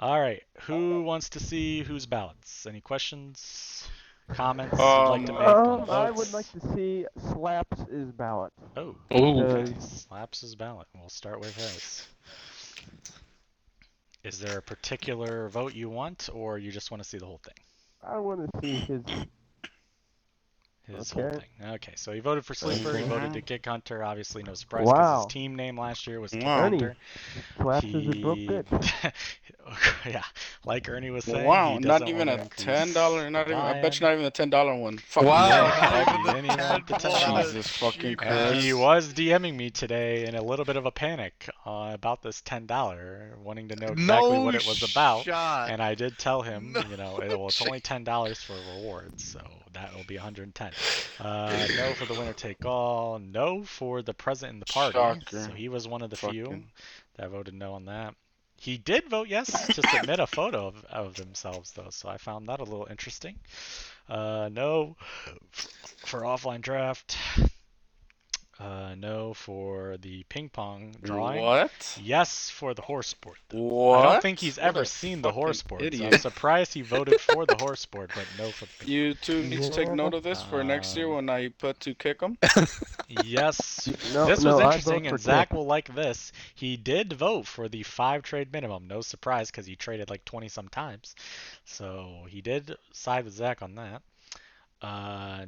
All right. Who wants to see whose ballots? Any questions, comments you'd like to Um, make on I would like votes? to see Slaps' ballot Oh, Ooh. okay. because Slaps his ballot. We'll start with his. Is there a particular vote you want, or you just want to see the whole thing? I want to see his. His whole Okay, thing. Okay, so he voted for Sleeper. He voted to Mhm. kick Hunter. Obviously, no surprise because his wow, team name last year was Kick Wow. Ernie, Hunter. Slaps is a broke He, bitch. yeah, like Ernie was saying, he Wow. Not doesn't want even to a increase $10. the Not even. I bet you buy-in. not even a $10 one. Fuck you, Yeah, Ernie. Wow, not nope, even he the didn't even want the 10. What $10. a Jesus fucking cheap And he ass. Christ. was DMing me today in a little bit of a panic about this $10, wanting to know exactly what No it was about. shot. And I did tell him, No well, it's only chance. $10 for rewards, so that will be 110. No for the winner take all. No for the present in the party. So Shocker. he was one of the few Fucking. that voted no on that. He did vote yes to submit a photo of themselves, though, so I found that a little interesting. No for offline draft. No for the ping pong drawing. What? Yes for the horse board, though. I don't think What? he's What ever a seen the horse fucking board, so I'm idiot. surprised he voted for the horse board, but no for the ping pong. You two need to take Yeah, note of this for next year Um, when I put to kick them. yes, no, this was no, I vote interesting, for and Zach Kick. will like this. He did vote for the 5 trade minimum. No surprise, because he traded like 20 some times. So he did side with Zach on that.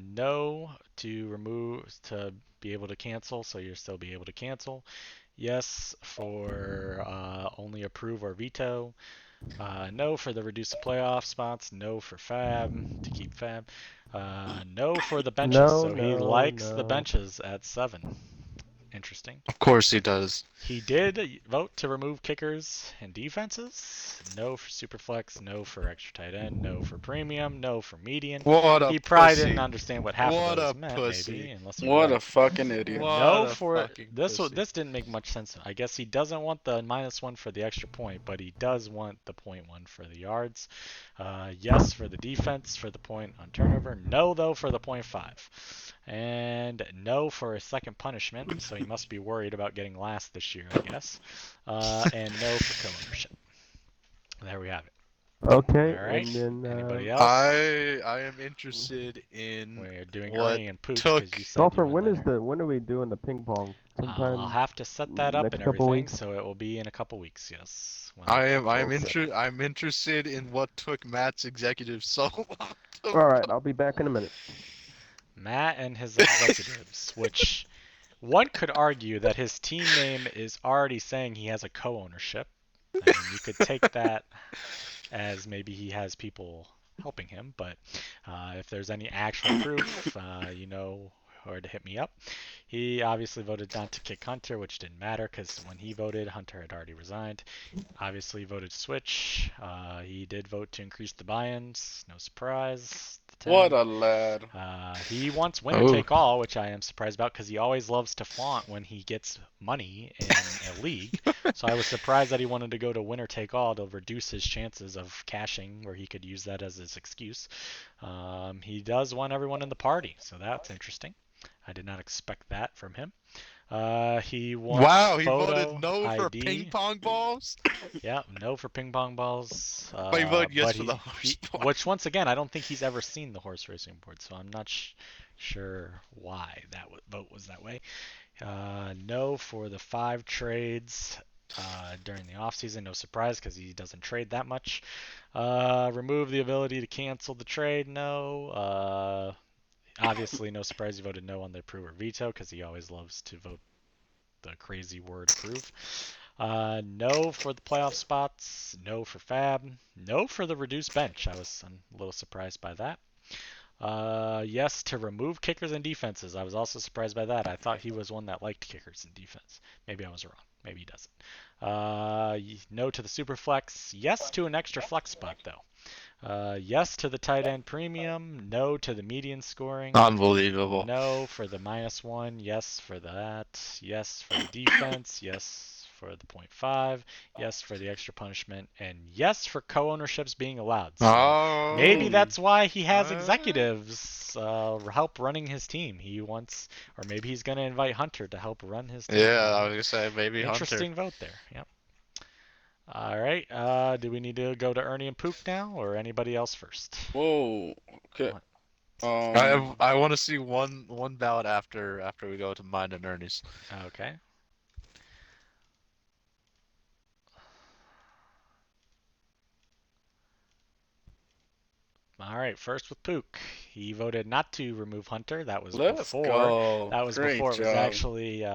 No to remove to be able to cancel, so you'll still be able to cancel. Yes for only approve or veto. No for the reduce the playoff spots. No for Fab to keep Fab. No for the benches, No, so he no, likes the no. benches at 7. Interesting. Of course he does. He did vote to remove kickers and defenses. No for Superflex, no for extra tight end, no for premium, no for median. What a He probably didn't pussy. understand what half of What those a meant, maybe, pussy. unless he What read a it. fucking idiot. What No a for fucking this. pussy. This didn't make much sense. I guess he doesn't want the -1 for the extra point, but he does want the .1 for the yards. Yes for the defense for the point on turnover. No though for the .5. And no for a second punishment, so he must be worried about getting last this year, I guess. And no for co-ownership. There we have it. Okay, All right. and then Anybody else? I am interested in We're doing what Ernie and Pook because took. you said you Sulfur. were there. When are we doing the ping pong? I'll Sometime have to set that up and next couple everything, weeks. so it will be in a couple weeks. Yes, when I Okay. I'm interested in what took Matt's executive so long to All right, I'll be back in a minute. Matt and his executives, which one could argue that his team name is already saying he has a co-ownership. I mean, you could take that as maybe he has people helping him, but if there's any actual proof, you know where to hit me up. He obviously voted not to kick Hunter, which didn't matter because when he voted, Hunter had already resigned. Obviously voted switch. He did vote to increase the buy-ins. No surprise. The What 10. a lad. He wants winner Oh. take all, which I am surprised about because he always loves to flaunt when he gets money in a league. So I was surprised that he wanted to go to winner take all to reduce his chances of cashing, where he could use that as his excuse. He does want everyone in the party, so that's interesting. I did not expect that from him. He wants Wow, he voted photo no for ping ID. pong balls? Yeah, no for ping pong balls. But he voted yes But for the horse board. which once again, I don't think he's ever seen the horse racing board, so I'm not sure why that vote was that way. No for the 5 trades during the offseason. No surprise because he doesn't trade that much. Remove the ability to cancel the trade. No. Obviously, no surprise he voted no on the approve or veto because he always loves to vote the crazy word approve. No for the playoff spots. No for Fab. No for the reduced bench. I'm a little surprised by that. Yes to remove kickers and defenses. I was also surprised by that. I thought he was one that liked kickers and defense. Maybe I was wrong. Maybe he doesn't. No to the super flex. Yes to an extra flex spot though. Yes to the tight end premium. No to the median scoring. Unbelievable. No for the -1. Yes for that. Yes for the defense. Yes for the .5. Yes for the extra punishment. And yes for co-ownerships being allowed. So maybe Oh. that's why he has Uh, executives help running his team. He wants, or maybe he's going to invite Hunter to help run his team. yeah, I was gonna say maybe Hunter. Interesting vote there. Yep. All right. Do we need to go to Ernie and Pook now, or anybody else first? Whoa. Okay. What? I want to see one ballot after we go to mine and Ernie's. Okay. All right. First with Pook, he voted not to remove Hunter. That was Let's before. go. That was Great before it was job. actually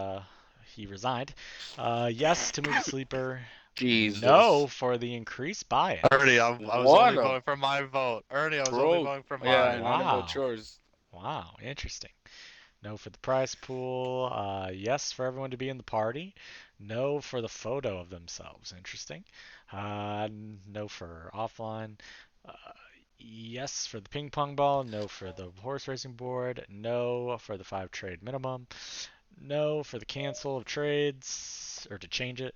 he resigned. Yes to move Sleeper. No Jesus. for the increased Ernie, buy-ins. I was only What a voting for my vote. Ernie, I was only broke. voting for Yeah, mine. and I didn't vote Wow. yours. Wow. Interesting. No for the prize pool. Yes for everyone to be in the party. No for the photo of themselves. Interesting. No for offline. Uh, yes for the ping pong ball. No for the horse racing board. No for the 5 trade minimum. No for the cancel of trades or to change it.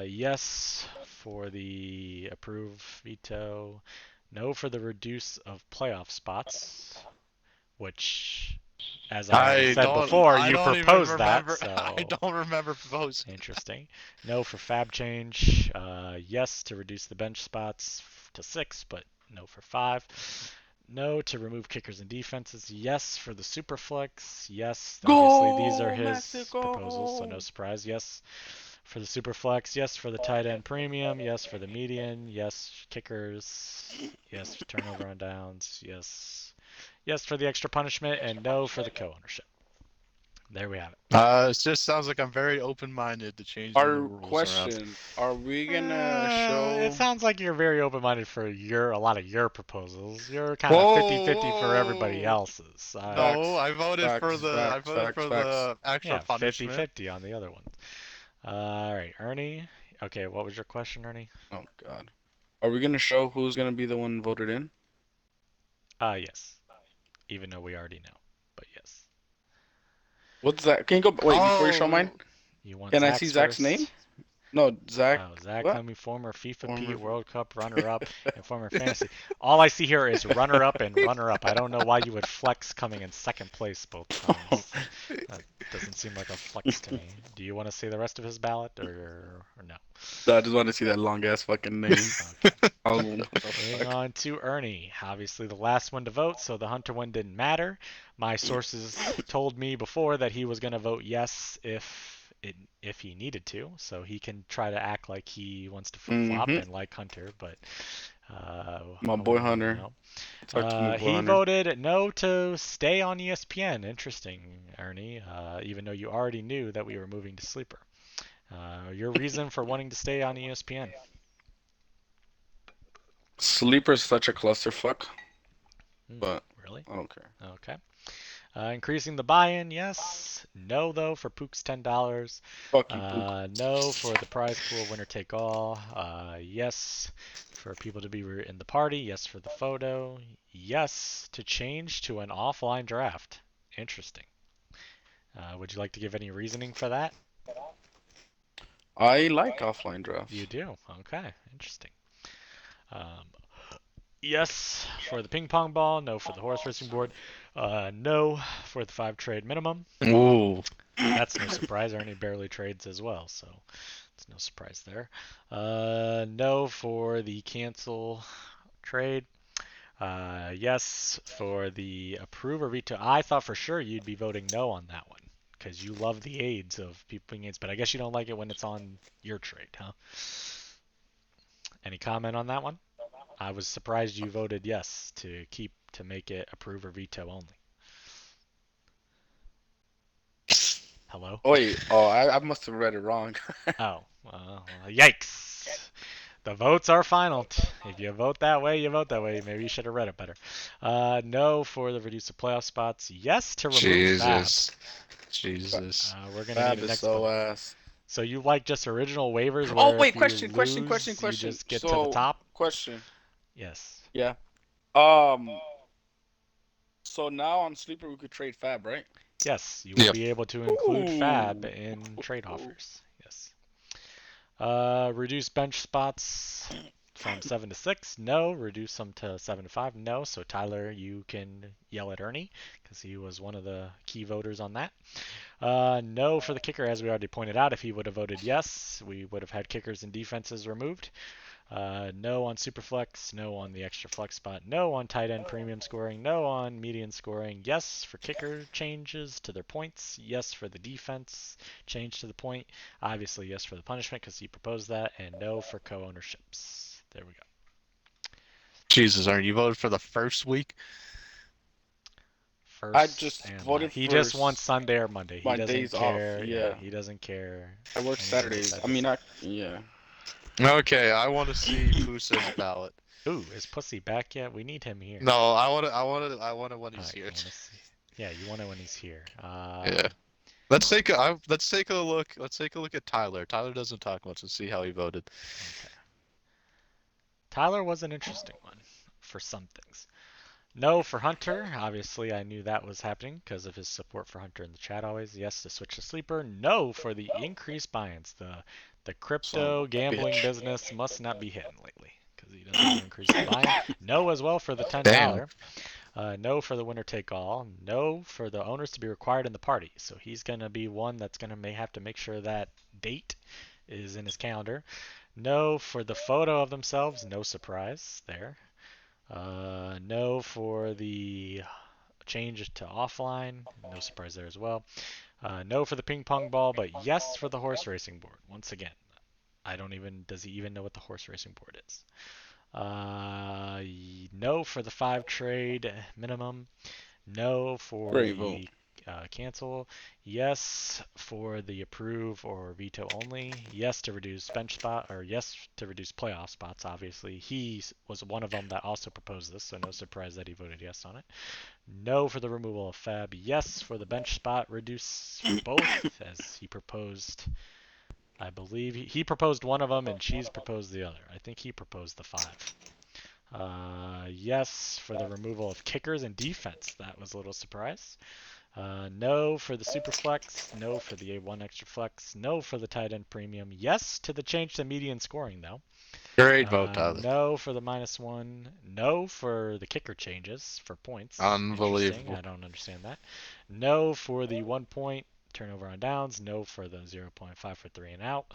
Yes for the approve veto. No for the reduce of playoff spots, which, as I already said before, I you don't even proposed that, remember. I so don't remember proposing. interesting. No for fab change. Yes to reduce the bench spots to 6, but no for 5. No to remove kickers and defenses. Yes for the superflex. Yes, obviously these are Go his proposals, so no Mexico. surprise. Yes for the superflex. Yes for the tight end premium. Yes for the median. Yes kickers. Yes for turnover on downs. Yes. Yes for the extra punishment, and no for the co-ownership. There we have it. It just sounds like I'm very open-minded to changing the Our rules around. question: Are we gonna It show? sounds like you're very open-minded for a lot of your proposals. You're kind of Whoa, 50-50 for everybody whoa! else's. No, Facts, facts, I facts, voted facts, for facts. the extra Yeah, punishment. 50-50 on the other ones. All right, Ernie. Okay, what was your question, Ernie? Oh God. Are we gonna show who's gonna be the one voted in? Yes. Even though we already know, but yes. What's that? Can you go? Wait, before you show mine, Oh, You want can I see Zach's Zach's name? first? No, Zach. Oh, Zach What? Clemmy, former FIFA Former. Pete World Cup runner-up and former fantasy. All I see here is runner-up and runner-up. I don't know why you would flex coming in second place both times. That doesn't seem like a flex to me. Do you want to see the rest of his ballot or no? I just want to see that long ass fucking name. Okay. What the Moving fuck? on to Ernie. Obviously the last one to vote, so the Hunter one didn't matter. My sources told me before that he was going to vote yes if he needed to, so he can try to act like he wants to flip-flop Mm-hmm. and like Hunter, but uh, My boy you Hunter. know. Talk to me, boy He Hunter. voted no to stay on ESPN. Interesting, Ernie. Even though you already knew that we were moving to Sleeper. Your reason for wanting to stay on ESPN? Sleeper's such a clusterfuck, Hmm, but really? I don't care. Okay. Increasing the buy-in, yes. No, though, for Pook's $10. Fuck you, Pook. No for the prize pool, winner take all. Yes for people to be in the party. Yes for the photo. Yes to change to an offline draft. Interesting. Would you like to give any reasoning for that? I like offline You drafts. do. Okay, interesting. Um, yes for the ping pong ball. No for the horse racing board. No for the 5 trade minimum. ooh. That's no surprise. Ernie barely trades as well, so it's no surprise there. No for the cancel trade. Yes for the approve or veto. I thought for sure you'd be voting no on that one because you love the aids of people being aids, but I guess you don't like it when it's on your trade, huh? Any comment on that one? I was surprised you voted yes to make it approve or veto only. Hello? Wait, oh, I must have read it wrong. Oh, yikes. The votes are final. If you vote that way, you vote that way. Maybe you should have read it better. No for the reduce the playoff spots. Yes to remove Fab. Jesus. Jesus. We're gonna need Fab an is so explanation. ass. So you like just original waivers Oh where wait, if you question, question, question, lose, you question. just get to the So, top? question. Yes. Yeah. Um. So now on Sleeper we could trade Fab, right? Yes, you will Yep. be able to include Fab Ooh. in trade offers. Yes. Reduce bench spots. from 7 to 6? No. Reduce them to 7 to 5? No. So Tyler, you can yell at Ernie because he was one of the key voters on that. No for the kicker, as we already pointed out. If he would have voted yes, we would have had kickers and defenses removed. No on Superflex, no on the extra flex spot, no on tight end premium scoring, no on median scoring, yes for kicker changes to their points, yes for the defense change to the point, obviously yes for the punishment because he proposed that, and no for co-ownerships. There we go. Jesus, aren't you voted for the first week? I First just and voted last. He for just wants Sunday or Monday. He my doesn't days off. care. Yeah, Yeah, he doesn't care I work anything Saturdays. I besides mean, this. yeah. Okay, I want to see Pusa's ballot. Ooh, is Pussy back yet? We need him here. No, I want it when he's Alright, here. you want to see? Yeah, you want it when he's here. Yeah. Let's take a look. Let's take a look at Tyler. Tyler doesn't talk much. Let's see how he voted. Okay. Tyler was an interesting one for some things. No for Hunter. Obviously, I knew that was happening because of his support for Hunter in the chat always. Yes to switch to Sleeper. No for the increased buy-ins. The Son of crypto a gambling bitch. business must not be hitting lately because he doesn't want to increase the buy-in. No as well for the Damn. $10. No for the winner take all. No for the owners to be required in the party. So he's going to be one that's going to may have to make sure that date is in his calendar. No for the photo of themselves. No surprise there. No for the change to offline. No surprise there as well. No for the ping pong ball, but yes for the horse racing board. Once again, does he even know what the horse racing board is? No for the 5 trade minimum. No for Great vote. the cancel. Yes for the approve or veto only. Yes to reduce bench spot, or yes to reduce playoff spots. Obviously, he was one of them that also proposed this, so no surprise that he voted yes on it. No for the removal of Fab. Yes for the bench spot reduce for both, as he proposed. I believe he proposed one of them and Cheese proposed the other. I think he proposed the 5. Yes for the removal of kickers and defense. That was a little surprise. No for the super flex. No for the A1 extra flex. No for the tight end premium. Yes to the change to median scoring though. Great vote, Tyler. No for the -1. No for the kicker changes for points. Interesting. Unbelievable. I don't understand that. No for the 1 point turnover on downs. No for the 0.5 for 3 and out.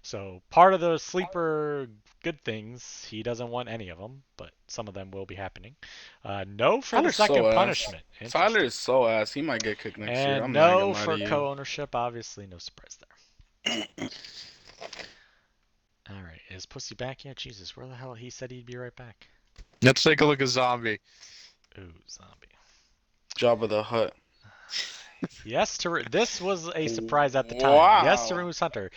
So part of the sleeper good things, he doesn't want any of them, but some of them will be happening. No for the Tyler's so second ass. punishment. Tyler Interesting. is so ass. He might get kicked next year. And I'm not gonna no lie to for you. co-ownership. Obviously, no surprise there. All right, is Pussy back yet? Jesus, where the hell? He said he'd be right back. Let's take a look at Zombie. Ooh, zombie. Jabba the Hutt. Yes to this was a surprise at the time. Yes to Wow. remove Hunter.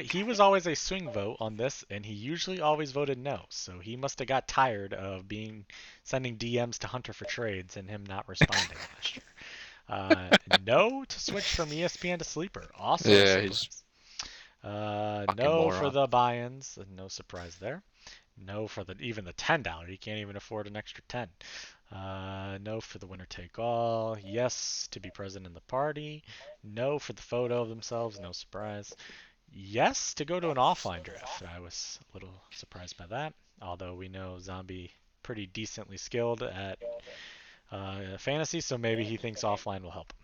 He was always a swing vote on this, and he usually always voted no. So he must have got tired of sending DMs to Hunter for trades and him not responding last year. No to switch from ESPN to Sleeper. Also a Yeah, he's surprise. fucking No for moron. the buy-ins. No surprise there. No for even the $10. He can't even afford an extra 10. No for the winner take all. Yes to be present in the party. No for the photo of themselves. No surprise. Yes to go to an offline draft. I was a little surprised by that. Although we know Zombie pretty decently skilled at fantasy, so maybe he thinks offline will help him.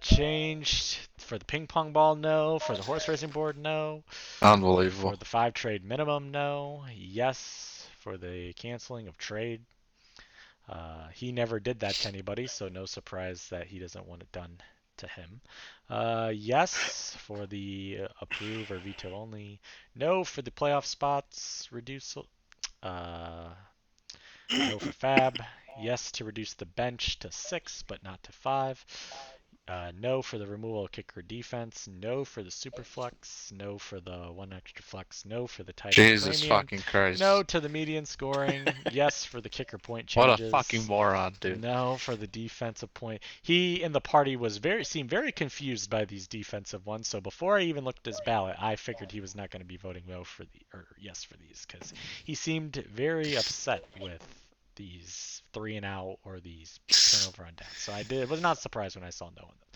Changed for the ping pong ball, no. For the horse racing board, no. For Unbelievable. the 5 trade minimum, no. Yes for the canceling of trade. He never did that to anybody, so no surprise that he doesn't want it done to him. Yes for the approve or veto only. No for the playoff spots reduce. No for Fab. Yes to reduce the bench to 6, but not to 5. No for the removal of kicker defense. No for the super flex. No for the 1 extra flex. No for the tight end Jesus premium. fucking No Christ. to the median scoring. Yes for the kicker point What a fucking changes. moron, dude. No for the defensive point. He in the party seemed very confused by these defensive ones. So before I even looked at his ballot, I figured he was not going to be voting no for or yes for these because he seemed very upset with these 3 and out or these turnover on down. So was not surprised when I saw no on them.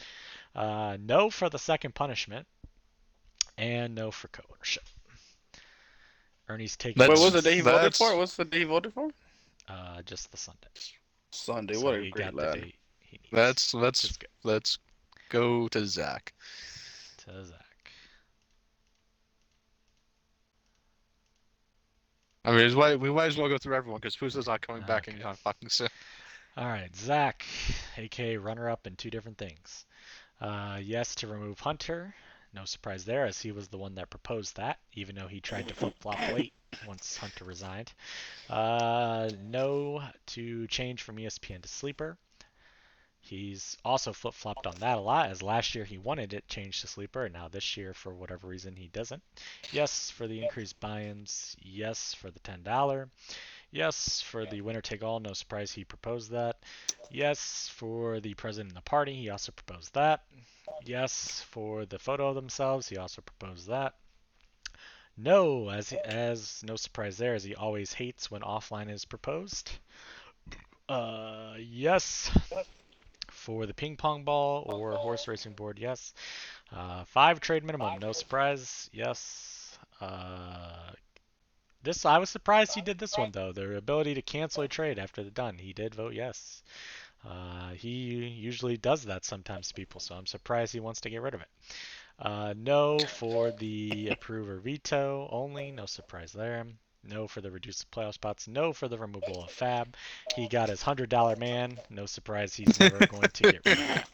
No for the second punishment, and no for co-ownership. Ernie's taking Wait, That's what's the day he votes. voted for? that's What's the day he voted for? Just the Sunday. Sunday. So What a he great got the lad. date he needs, let's which let's is good. let's go to Zach. To Zach. I mean, we might as well go through everyone because Pusa's not coming back Okay. anytime fucking soon. All right, Zach, aka runner-up in two different things. Yes to remove Hunter. No surprise there, as he was the one that proposed that, even though he tried to flip-flop late once Hunter resigned. No to change from ESPN to Sleeper. He's also flip-flopped on that a lot, as last year he wanted it changed to Sleeper, and now this year, for whatever reason, he doesn't. Yes for the increased buy-ins. Yes for the $10. Yes for the winner-take-all. No surprise he proposed that. Yes for the president of the party. He also proposed that. Yes for the photo of themselves. He also proposed that. No, as no surprise there, as he always hates when offline is proposed. Yes for the ping pong ball or horse racing board. Yes. 5 trade minimum. No surprise. Yes. This I was surprised he did this one though. The ability to cancel a trade after they're done. He did vote yes. He usually does that sometimes to people, so I'm surprised he wants to get rid of it. No for the approve or veto only. No surprise there. No for the reduced playoff spots. No for the removal of Fab. He got his $100 man. No surprise he's never going to get rid of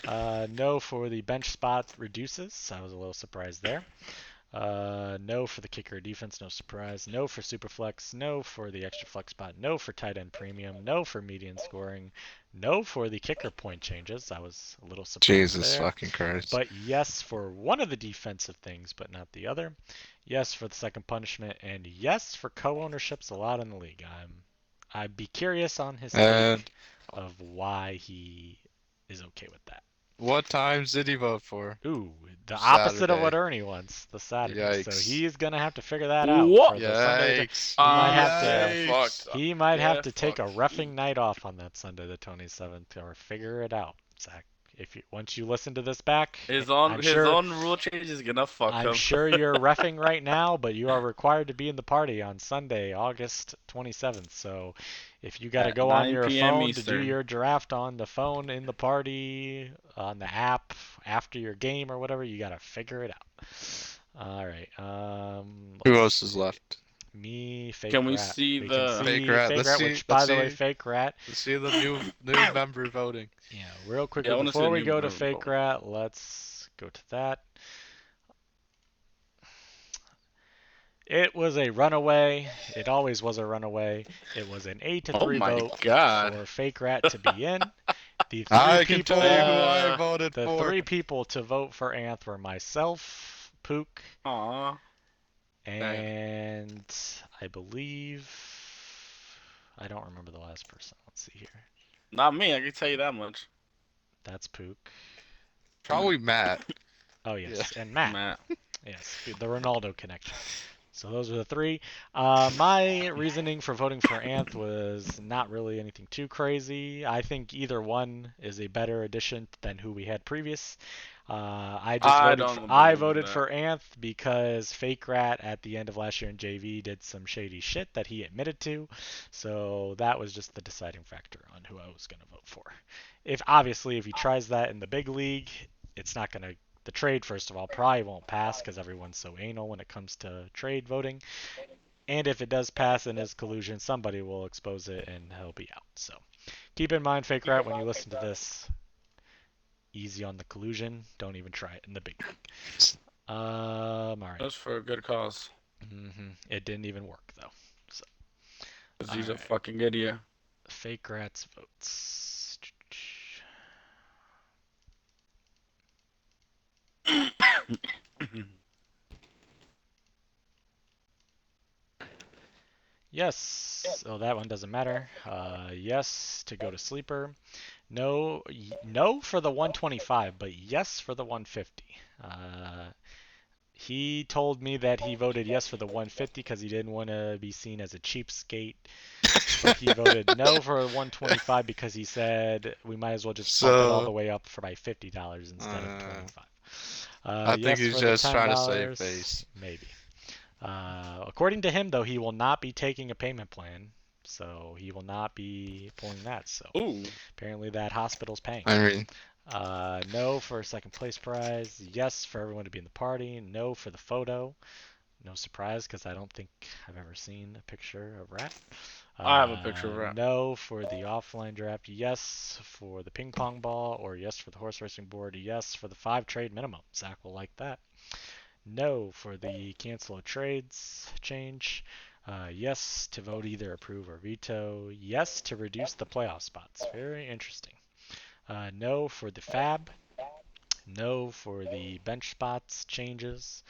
that. No for the bench spot reduces. I was a little surprised there. No for the kicker defense, no surprise. No for superflex. No for the extra flex spot. No for tight end premium. No for median scoring. No for the kicker point changes. I was a little surprised Jesus there. fucking Christ. But yes for one of the defensive things, but not the other. Yes for the second punishment, and yes for co-ownerships a lot in the league. I'd be curious on his And take of why he is okay with that. what times did he vote for? Ooh, the opposite of what Saturday. Ernie wants, the Saturday. So Yikes. he's gonna have to figure that out What? for the Sunday. Yikes. He might have Get to. fucked. Yikes. He might have Get to take a fucked. roughing night off on that Sunday, the 27th, or figure it out, Zach. If you once you listen to this back, His I'm sure own rule change is gonna fuck I'm him. sure you're reffing right now, but you are required to be in the party on Sunday, August 27th. So if you got to At go on 9 your p.m. phone to do Eastern. your draft on the phone in the party, on the app after your game or whatever, you got to figure it out. All right. Who Let's else is see. left? Me, Fake Can we Rat. see We can the Fake see Rat. Fake Let's Rat, see. which, Let's by the way, see. Fake Rat. Let's see the new member voting. Yeah, real quickly Yeah, I want to see the before we new go to member Fake vote. Rat, let's go to that. It was a runaway. It always was a runaway. It was an 8 to Oh 3 my vote god. for Fake Rat to be in. The three I can tell you people, who I Uh, voted the for. 3 people to vote for Anth were myself, Pook, Aw. Dang. and I believe I don't remember the last person. Let's see here. Not me, I can tell you that much. That's Pook. Probably Matt. Oh Yeah. yes, and Matt. Matt. Yes, the Ronaldo connection. So those are the 3. My reasoning for voting for Anth was not really anything too crazy. I think either one is a better addition than who we had previous. I don't I believe in voted that. for Anth because Fake Rat at the end of last year in JV did some shady shit that he admitted to. So that was just the deciding factor on who I was going to vote for. If he tries that in the big league, it's not going to the trade, first of all, probably won't pass because everyone's so anal when it comes to trade voting. And if it does pass in his collusion, somebody will expose it and he'll be out. So keep in mind, Fake Rat, when you listen to this, easy on the collusion. Don't even try it in the big league. All right. That's for a good cause. It didn't even work, though. So, Cause he's a right. fucking idiot. Fake Rat's votes. Yes. Oh, that one doesn't matter. Yes to go to sleeper. No, no for the 125, but yes for the 150. He told me that he voted yes for the 150 because he didn't want to be seen as a cheapskate. But he voted no for 125 because he said we might as well just bump it all the way up for by $50 instead of 25. I think Yes he's for the just trying to save $10, face. maybe. According to him, though, he will not be taking a payment plan, so he will not be pulling that. So Ooh. apparently that hospital's paying. I mean, No for second place prize. Yes for everyone to be in the party. No for the photo. No surprise, because I don't think I've ever seen a picture of Rat. I have a picture of that. No for the offline draft. Yes for the ping pong ball, or yes for the horse racing board. Yes for the 5 trade minimum. Zach will like that. No for the cancel of trades change. Yes to vote either approve or veto. Yes to reduce the playoff spots. Very interesting. No for the fab. No for the bench spots changes.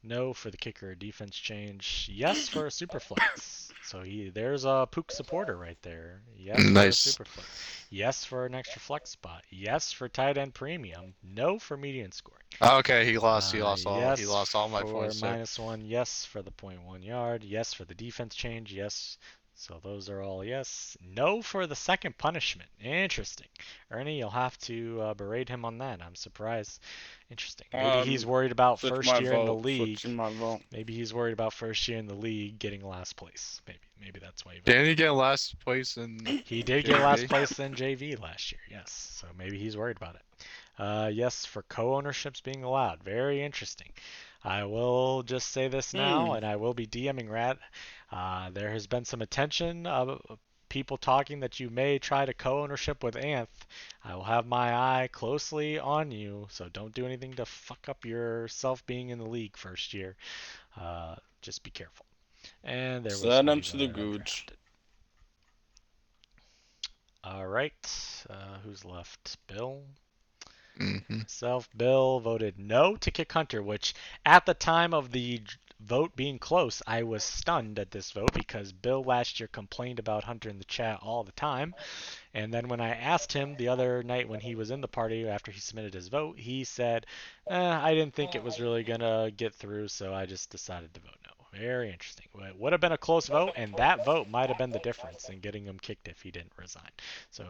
No for the kicker or defense change. Yes for a super flex. So there's a Pook supporter right there. Yes for a nice. super flex. Yes for an extra flex spot. Yes for tight end premium. No for median scoring. Okay, he lost. He Yes lost all my for points there. -1. Yes for the .1 yard. Yes for the defense change. Yes. So those are all yes. No for the second punishment. Interesting. Ernie, you'll have to berate him on that. I'm surprised. Interesting. Maybe he's worried about Switch first my year in the vote. league. Switching my vote. Maybe he's worried about first year in the league getting last place. Maybe that's why he Didn't voted. he get last place in He did get last JV? place in JV last year, yes. So maybe he's worried about it. Yes, for co-ownerships being allowed. Very interesting. I will just say this now, and I will be DMing Rat. There has been some attention of people talking that you may try to co-ownership with Anth. I will have my eye closely on you, so don't do anything to fuck up yourself being in the league first year. Just be careful. And there was Send them somebody to the voted gooch. undrafted. All right, who's left? Bill. Mm-hmm. Myself, Bill voted no to kick Hunter, which at the time of the vote being close, I was stunned at this vote because Bill last year complained about Hunter in the chat all the time. And then when I asked him the other night when he was in the party after he submitted his vote, he said, I didn't think it was really going to get through, so I just decided to vote no. Very interesting. It would have been a close vote, and that vote might have been the difference in getting him kicked if he didn't resign. So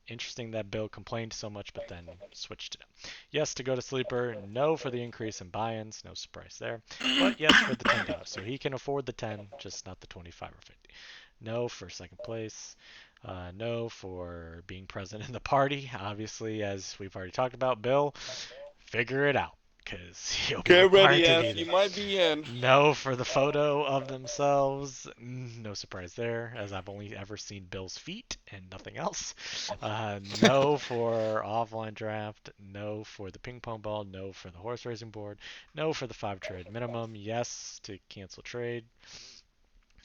interesting that Bill complained so much, but then switched it up. Yes to go to sleeper. No for the increase in buy-ins. No surprise there. But yes for the $10. So he can afford the 10, just not the 25 or 50. No for second place. No for being present in the party. Obviously, as we've already talked about, Bill, figure it out because he'll be Get required ready, to F. be You there. might be in. No for the photo of themselves. No surprise there, as I've only ever seen Bill's feet and nothing else. No for offline draft. No for the ping pong ball. No for the horse racing board. No for the 5 trade minimum. Yes to cancel trade.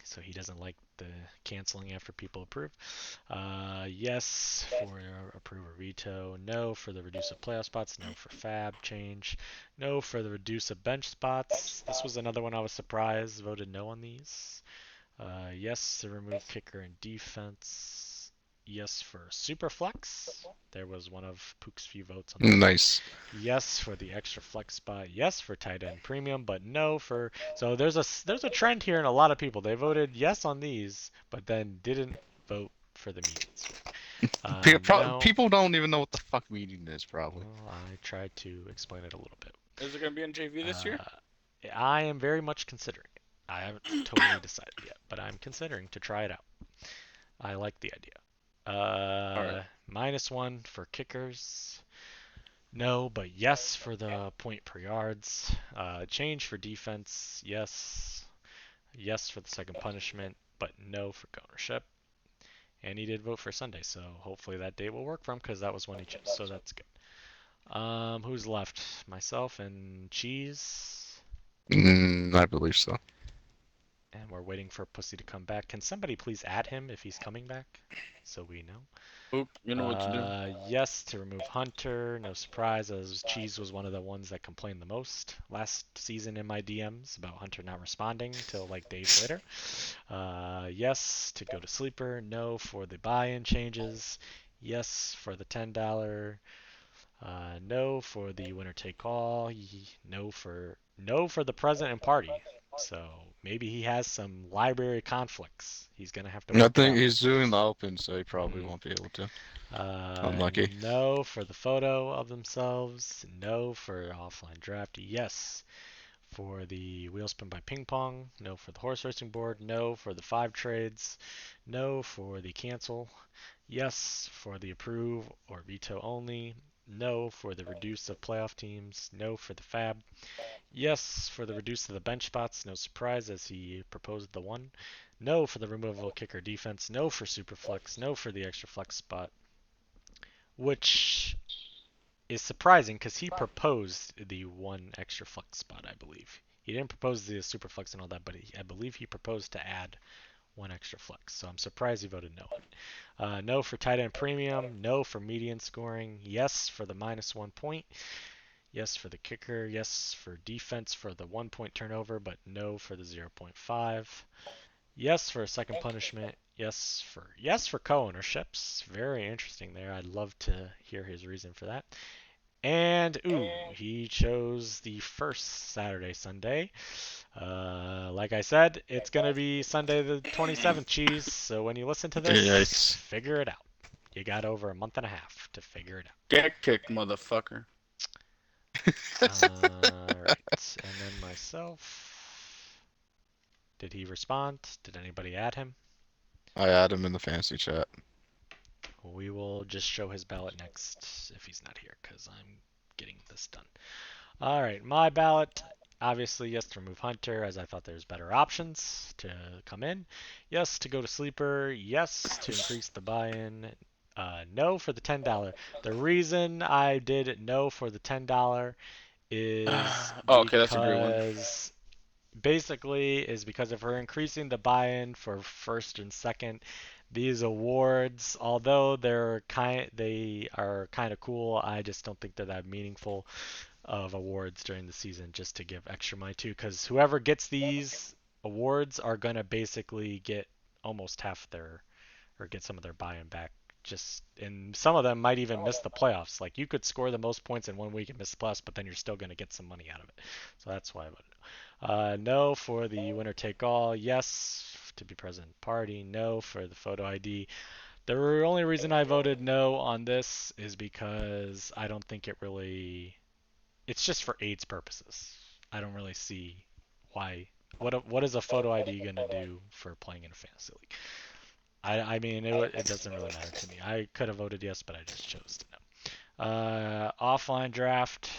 So he doesn't like the canceling after people approve. Yes for approve or veto. No for the reduce of playoff spots. No for fab change. No for the reduce of bench spots. This was another one I was surprised. Voted no on these. Yes to remove kicker and defense. Yes for super flex. There was one of Pook's few votes on that. Nice. Yes for the extra flex spot. Yes for tight end premium, but no for. So there's a trend here in a lot of people. They voted yes on these, but then didn't vote for the median score. No. People don't even know what the fuck meeting is, probably. Well, I tried to explain it a little bit. Is it gonna be in JV this year? I am very much considering it. I haven't totally decided yet, but I'm considering to try it out. I like the idea. Alright. -1 for kickers. No, but yes for the point per yards. Change for defense. Yes. Yes for the second punishment, but no for ownership. And he did vote for Sunday, so hopefully that date will work for him because that was when he chose. So that's good. Who's left? Myself and Cheese. I believe so. And we're waiting for Pussy to come back. Can somebody please add him if he's coming back? So we know. Oop, you know what to do. Yes to remove Hunter. No surprise, as Cheese was one of the ones that complained the most last season in my DMs about Hunter not responding till like days later. Yes to go to sleeper. No for the buy-in changes. Yes for the $10. No for the winner take all. No for the present and party. So maybe he has some library conflicts. He's gonna have to I work it think out. he's doing the open, so he probably won't be able to. Unlucky. No for the photo of themselves. No for offline draft. Yes for the wheel spin by ping pong. No for the horse racing board. No for the 5 trades. No for the cancel. Yes for the approve or veto only. No for the reduce of playoff teams. No for the fab. Yes for the reduce of the bench spots. No surprise as he proposed the 1. No for the removal of kicker defense. No for super flex. No for the extra flex spot. Which is surprising because he proposed the 1 extra flex spot, I believe. He didn't propose the super flex and all that, but I believe he proposed to add 1 extra flex. So I'm surprised he voted no on it. No for tight end premium. No for median scoring. Yes for the -1 point. Yes for the kicker. Yes for defense for the 1 point turnover, but no for the 0.5. Yes for a second punishment. Yes for co-ownerships. Very interesting there. I'd love to hear his reason for that. And he chose the first Saturday Sunday. Like I said, it's gonna be Sunday the 27th, cheese. So when you listen to this, Yikes. figure it out. You got over a month and a half to figure it out. Get kicked, motherfucker. Alright, and then myself. Did he respond? Did anybody add him? I add him in the fantasy chat. We will just show his ballot next if he's not here, because I'm getting this done. Alright, my ballot. Obviously, yes to remove Hunter, as I thought there's better options to come in. Yes to go to Sleeper. Yes to increase the buy-in. No for the $10. The reason I did no for the $10 is Okay, that's a great one. because if we're increasing the buy-in for first and second, these awards, although they are kind of cool, I just don't think they're that meaningful of awards during the season just to give extra money to, because whoever gets these awards are gonna basically get almost half their or get some of their buy-in back. And some of them might even miss the playoffs. Like you could score the most points in 1 week and miss the playoffs, but then you're still going to get some money out of it. So that's why I voted no for the winner take all. Yes to be present party. No for the photo ID. The only reason I voted no on this is because I don't think it really. It's just for AIDS purposes. I don't really see why. What is a photo ID going to do for playing in a fantasy league? I mean, it doesn't really matter to me. I could have voted yes, but I just chose to no. Offline draft,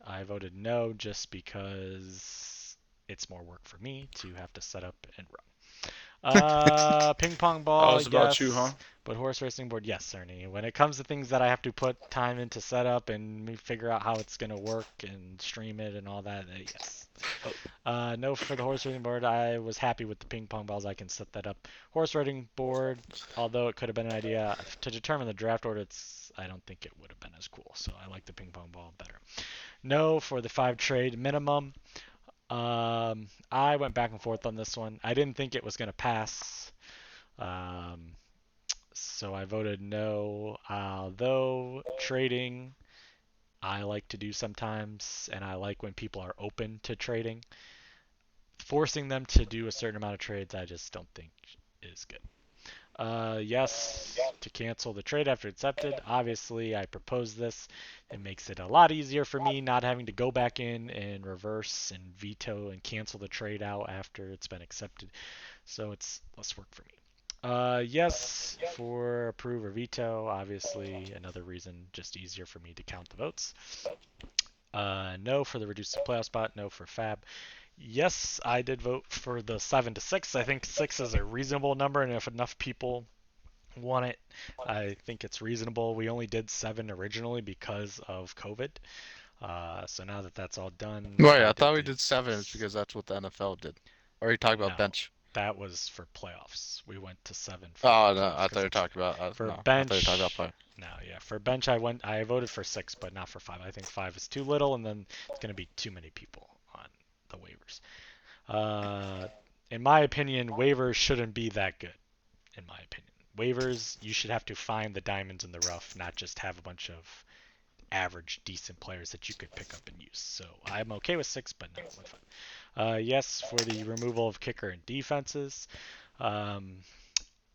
I voted no just because it's more work for me to have to set up and run. Ping pong That ball, was about you, huh? yes. But horse racing board, yes, Ernie. When it comes to things that I have to put time into setup and figure out how it's going to work and stream it and all that, yes. No for the horse racing board. I was happy with the ping pong balls. I can set that up. Horse racing board, although it could have been an idea to determine the draft order, I don't think it would have been as cool. So I like the ping pong ball better. No for the 5 trade minimum. I went back and forth on this one. I didn't think it was going to pass. So I voted no. Although trading, I like to do sometimes, and I like when people are open to trading. Forcing them to do a certain amount of trades, I just don't think is good. Yes to cancel the trade after accepted. Obviously, I proposed this. It makes it a lot easier for me not having to go back in and reverse and veto and cancel the trade out after it's been accepted. So it's less work for me. Yes for approve or veto. Obviously, another reason, just easier for me to count the votes. No for the reduced playoff spot. No for fab. Yes, I did vote for the 7 to 6. I think 6 is a reasonable number, and if enough people want it, I think it's reasonable. We only did 7 originally because of COVID. So now that that's all done, Wait, I did thought we the did 7 6. because that's what the NFL did. Or are you talking about No, bench? that was for playoffs. We went to 7 for Oh, no, playoffs I thought you were because talking about, for no, I thought you were talking about bench. play. No, yeah, for bench I voted for 6, but not for 5. I think 5 is too little, and then it's going to be too many people on the waivers. In my opinion, waivers shouldn't be that good. In my opinion, waivers, you should have to find the diamonds in the rough, not just have a bunch of average, decent players that you could pick up and use. So I'm okay with 6, but not with 5. Yes, for the removal of kicker and defenses.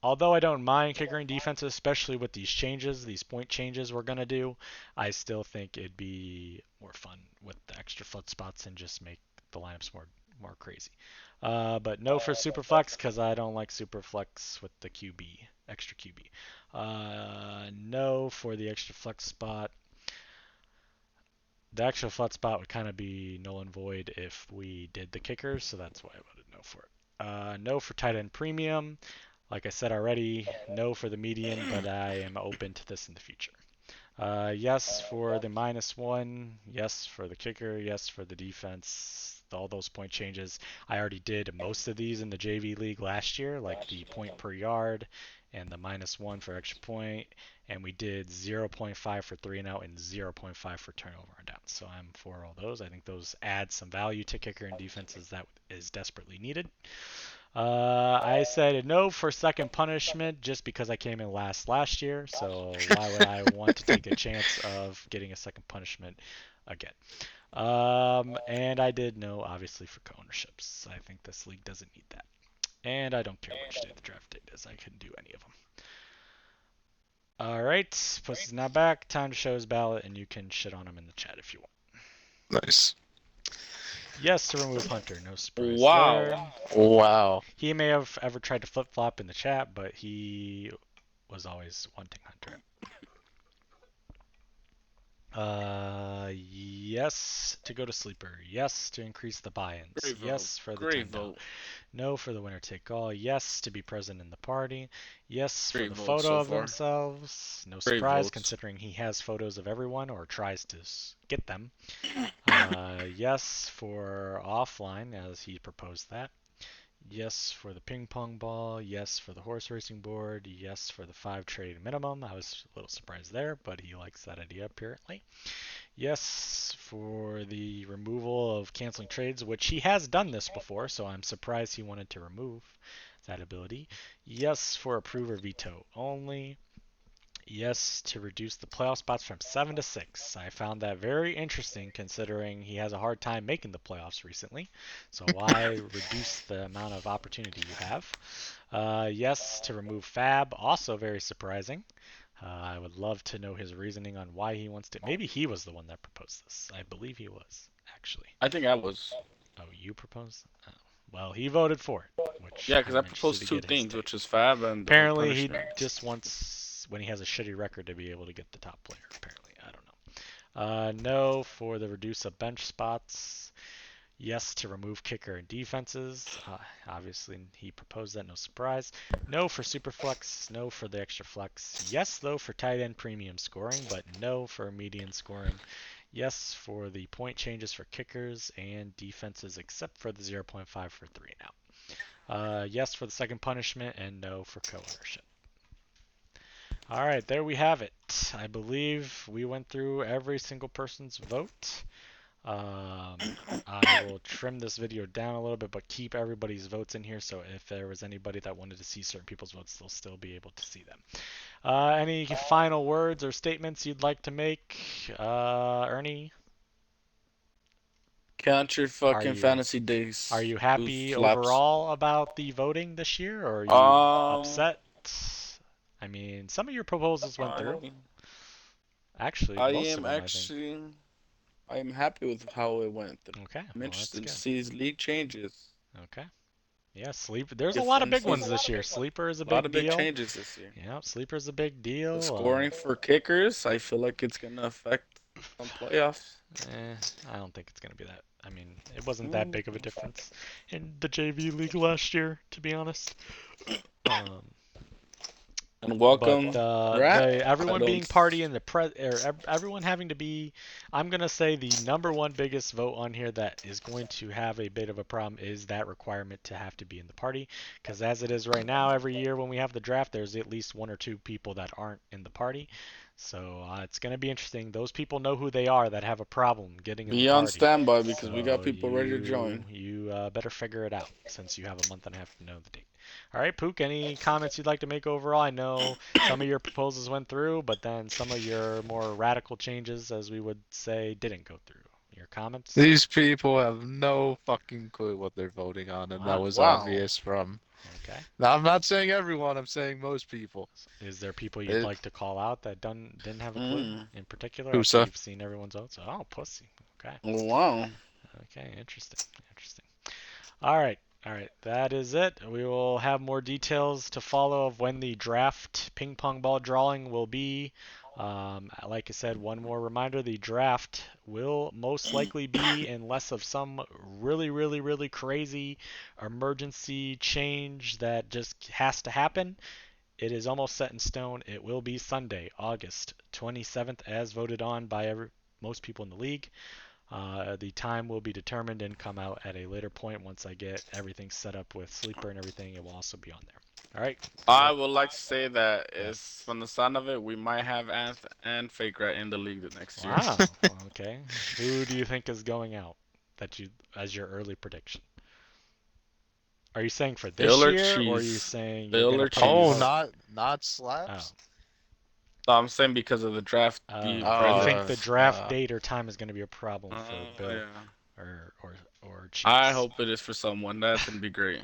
Although I don't mind kicker and defenses, especially with these changes, these point changes we're going to do, I still think it'd be more fun with the extra foot spots and just make the lineups more crazy. But no for Superflex because I don't like Superflex with the QB, extra QB. No for the extra flex spot. The extra flex spot would kind of be null and void if we did the kickers, so that's why I voted no for it. No for tight end premium. Like I said already, no for the median, but I am open to this in the future. Yes for the -1. Yes for the kicker. Yes for the defense. All those point changes. I already did most of these in the JV League last year, like the point per yard and the -1 for extra point. And we did 0.5 for 3 and out and 0.5 for turnover and down. So I'm for all those. I think those add some value to kicker and defenses that is desperately needed. I said no for second punishment just because I came in last year, so why would I want to take a chance of getting a second punishment again? And I did no, obviously, for co-ownerships. I think this league doesn't need that. And I don't care which day the draft date is. I can do any of them. Alright, Pussy's now back. Time to show his ballot, and you can shit on him in the chat if you want. Nice. Yes to remove Hunter. No surprise Wow. there. Wow. He may have ever tried to flip-flop in the chat, but he was always wanting Hunter. Yes to go to sleeper. Yes to increase the buy-ins. Great vote. Yes for the Great $10. vote. No for the winner take all. Yes to be present in the party. Yes for Great the votes photo so of far. themselves. No Great surprise votes. considering he has photos of everyone or tries to get them. Yes for offline as he proposed that. Yes for the ping pong ball. Yes for the horse racing board. Yes for the 5 trade minimum. I was a little surprised there, but he likes that idea apparently. Yes for the removal of canceling trades, which he has done this before, so I'm surprised he wanted to remove that ability. Yes for approve or veto only. Yes to reduce the playoff spots from 7 to 6. I found that very interesting considering he has a hard time making the playoffs recently. So why reduce the amount of opportunity you have? Yes to remove Fab, also very surprising. I would love to know his reasoning on why he wants to. Maybe he was the one that proposed this. I believe he was, actually. I think I was. Oh, you proposed? Oh. Well, he voted for it, which Yeah, because I I'm interested proposed to two get his things, take. which is Fab and Apparently, he punishment. just wants, when he has a shitty record, to be able to get the top player. Apparently, I don't know. No for the reduce of bench spots. Yes to remove kicker and defenses. Obviously, he proposed that, no surprise. No for superflex. No for the extra flex. Yes, though, for tight end premium scoring, but no for median scoring. Yes for the point changes for kickers and defenses, except for the 0.5 for 3 now. Yes for the second punishment, and no for co-ownership. All right, there we have it. I believe we went through every single person's vote. I will trim this video down a little bit, but keep everybody's votes in here, so if there was anybody that wanted to see certain people's votes, they'll still be able to see them. Any final words or statements you'd like to make, Ernie? Count your fucking fantasy days. Are you happy flaps. overall about the voting this year, or are you upset? I mean, some of your proposals went through. Actually, most of them, I think. I am happy with how it went. Okay, I'm well, that's interested to good. see these league changes. Okay. Yeah, Sleeper. There's a lot of big ones this year. Sleeper is a A lot big of big deal. changes this year. Yeah, Sleeper's a big deal. The scoring for kickers, I feel like it's gonna affect some playoffs. I don't think it's gonna be that. I mean, it wasn't that big of a difference in the JV league last year, to be honest. And welcome, But Rat. everyone being party in the everyone having to be, I'm gonna say the number one biggest vote on here that is going to have a bit of a problem is that requirement to have to be in the party. Because as it is right now, every year when we have the draft, there's at least 1 or 2 people that aren't in the party. So it's gonna be interesting. Those people know who they are that have a problem getting in the Be party. on standby because we got So people ready to join. You better figure it out since you have a month and a half to know the date. All right, Pook, any comments you'd like to make overall? I know some of your proposals went through, but then some of your more radical changes, as we would say, didn't go through. Your comments? These people have no fucking clue what they're voting on, and that was obvious from. Okay. Now, I'm not saying everyone, I'm saying most people. Is there people you'd like to call out that didn't have a clue in particular Who, after sir? you've seen everyone's votes? Oh, Pussy. Okay. Wow. Okay, interesting. Interesting. All right. All right. That is it. We will have more details to follow of when the draft ping pong ball drawing will be. Like I said, one more reminder, the draft will most likely be, unless of some really, really, really crazy emergency change that just has to happen. It is almost set in stone. It will be Sunday, August 27th, as voted on by most people in the league. The time will be determined and come out at a later point once I get everything set up with Sleeper and everything. It will also be on there. All right. I Yep. would like to say that is Yes. from the sound of it, we might have Anth and Fake Rat in the league the next year. Wow. Okay. Who do you think is going out? That you as your early prediction? Are you saying for this Bill or year, or are you cheese? saying you're Bill gonna or put in a Oh, cheese? vote? not Oh. slaps. No, I'm saying because of the draft being You Oh, think the presidents. draft date or time is going to be a problem for Oh Bill yeah. or I Cheese? hope it is for someone. That's gonna be great.